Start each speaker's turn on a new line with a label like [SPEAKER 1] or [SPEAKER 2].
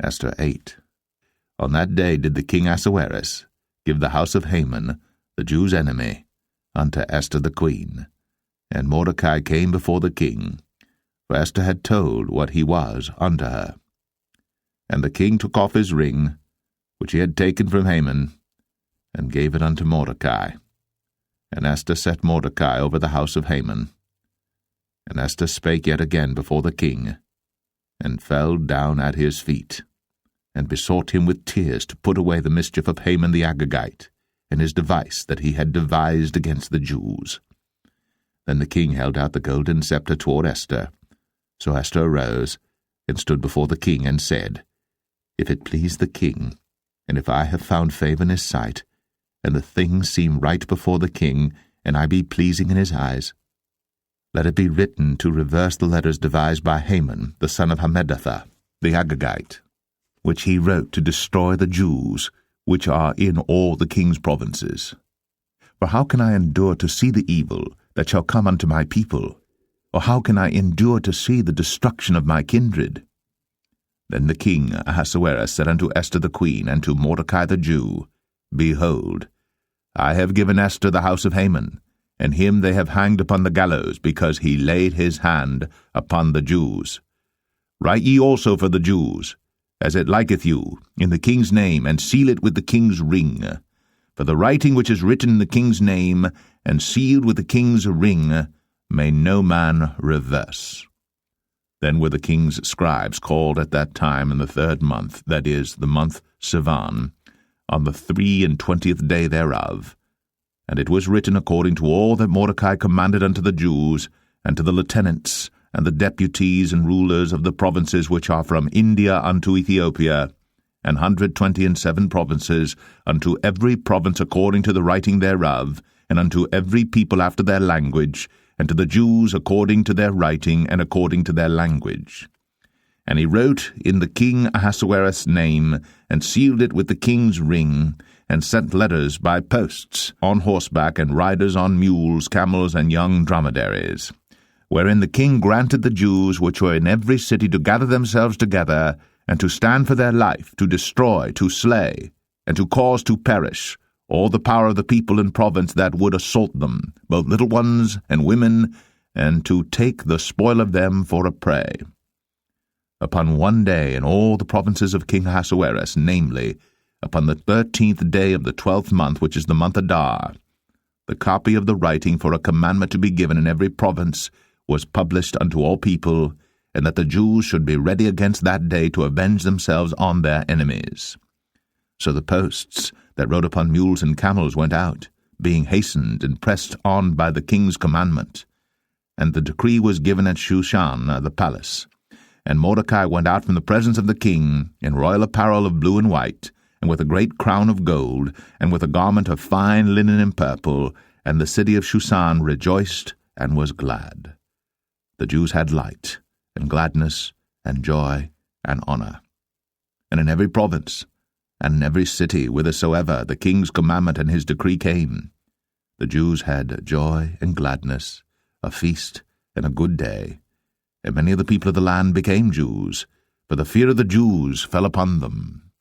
[SPEAKER 1] Esther 8. On that day did the king Ahasuerus give the house of Haman, the Jews' enemy, unto Esther the queen. And Mordecai came before the king, for Esther had told what he was unto her. And the king took off his ring, which he had taken from Haman, and gave it unto Mordecai. And Esther set Mordecai over the house of Haman. And Esther spake yet again before the king, and fell down at his feet, and besought him with tears to put away the mischief of Haman the Agagite, and his device that he had devised against the Jews. Then the king held out the golden scepter toward Esther. So Esther arose, and stood before the king, and said, If it please the king, and if I have found favor in his sight, and the thing seem right before the king, and I be pleasing in his eyes, let it be written to reverse the letters devised by Haman, the son of Hammedatha, the Agagite, which he wrote to destroy the Jews, which are in all the king's provinces. For how can I endure to see the evil that shall come unto my people? Or how can I endure to see the destruction of my kindred? Then the king Ahasuerus said unto Esther the queen, and to Mordecai the Jew, Behold, I have given Esther the house of Haman, and him they have hanged upon the gallows, because he laid his hand upon the Jews. Write ye also for the Jews, as it liketh you, in the king's name, and seal it with the king's ring. For the writing which is written in the king's name, and sealed with the king's ring, may no man reverse. Then were the king's scribes called at that time in the 3rd month, that is, the month Sivan, on the 23 day thereof. And it was written according to all that Mordecai commanded unto the Jews, and to the lieutenants, and the deputies and rulers of the provinces which are from India unto Ethiopia, and 127 provinces, unto every province according to the writing thereof, and unto every people after their language, and to the Jews according to their writing and according to their language. And he wrote in the king Ahasuerus' name, and sealed it with the king's ring, and sent letters by posts, on horseback, and riders on mules, camels, and young dromedaries, wherein the king granted the Jews which were in every city to gather themselves together, and to stand for their life, to destroy, to slay, and to cause to perish all the power of the people in province that would assault them, both little ones and women, and to take the spoil of them for a prey. Upon one day in all the provinces of King Ahasuerus, namely, upon the 13th day of the 12th month, which is the month Adar, the copy of the writing for a commandment to be given in every province was published unto all people, and that the Jews should be ready against that day to avenge themselves on their enemies. So the posts that rode upon mules and camels went out, being hastened and pressed on by the king's commandment. And the decree was given at Shushan, the palace. And Mordecai went out from the presence of the king, in royal apparel of blue and white, and with a great crown of gold, and with a garment of fine linen and purple, and the city of Shushan rejoiced and was glad. The Jews had light, and gladness, and joy, and honor. And in every province, and in every city whithersoever the king's commandment and his decree came, the Jews had joy and gladness, a feast and a good day. And many of the people of the land became Jews, for the fear of the Jews fell upon them.